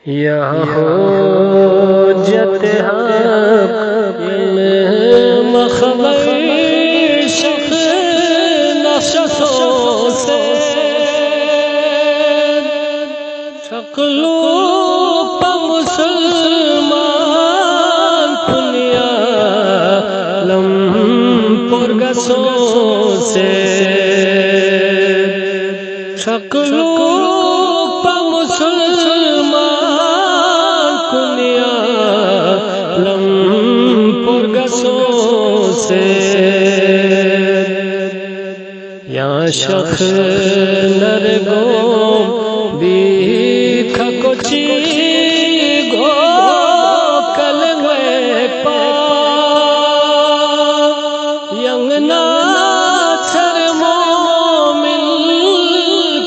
یا حجت حق مخبر شخص نشستوں سے چکلو پا مسلمان کنیا لم پرگسوں سے چکلو پا مسلمان کنیا لم پرگسوں سے یا شخ نرگو بیکھا کچی گو کلمے پا ینگنا چھر مومن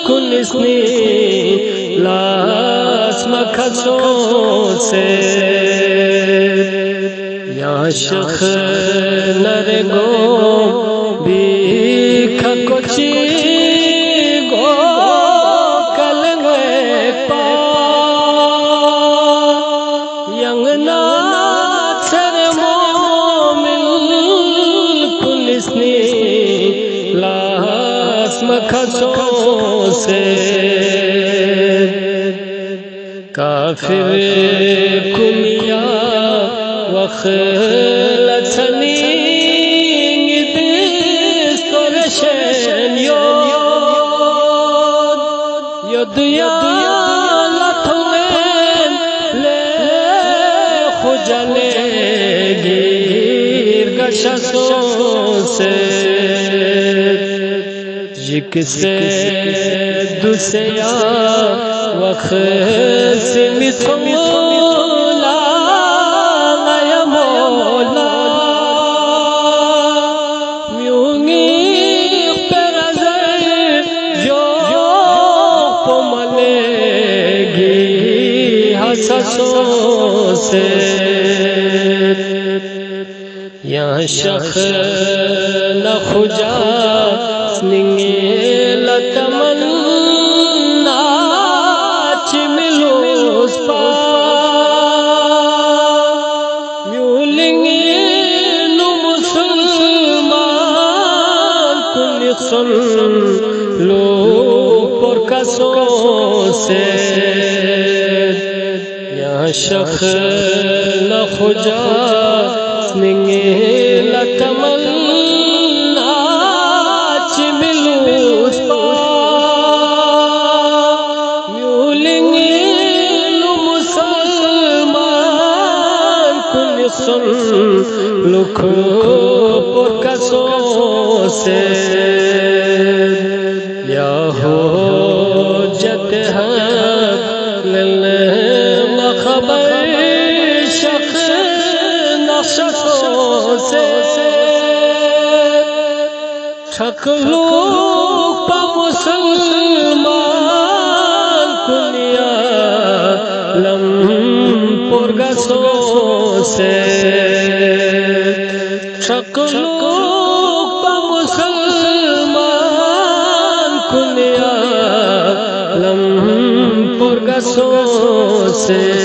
کنسنی لاس مکھسوں سے یا شخ نرگو بیکھا کچی گو کلمے پا ینگنا چھر مومن کنسنی لاس مکھسوں سے کافر کنیا وخلتنی ید یا لطمین لے خجلے گیر گشسوں سے جک سے دوسیا وخس مثولا یا مولا سسوں سے یا شخ نخجا سنگی لتمنا چملوس پا میولنگی نو مسلمان کنخسن لو پرکسوں سے شخ نخجا سنگی لتمنا چملوس پا میولنگی نو مسلمان کنخسن لکھ پرکسوں سے یا حجت حق خبر شخص نشستوں سے چکلو پا مسلمان کنیا لم پرگسوں سے چکلو پا مسلمان کنیا لم پرگسوں سے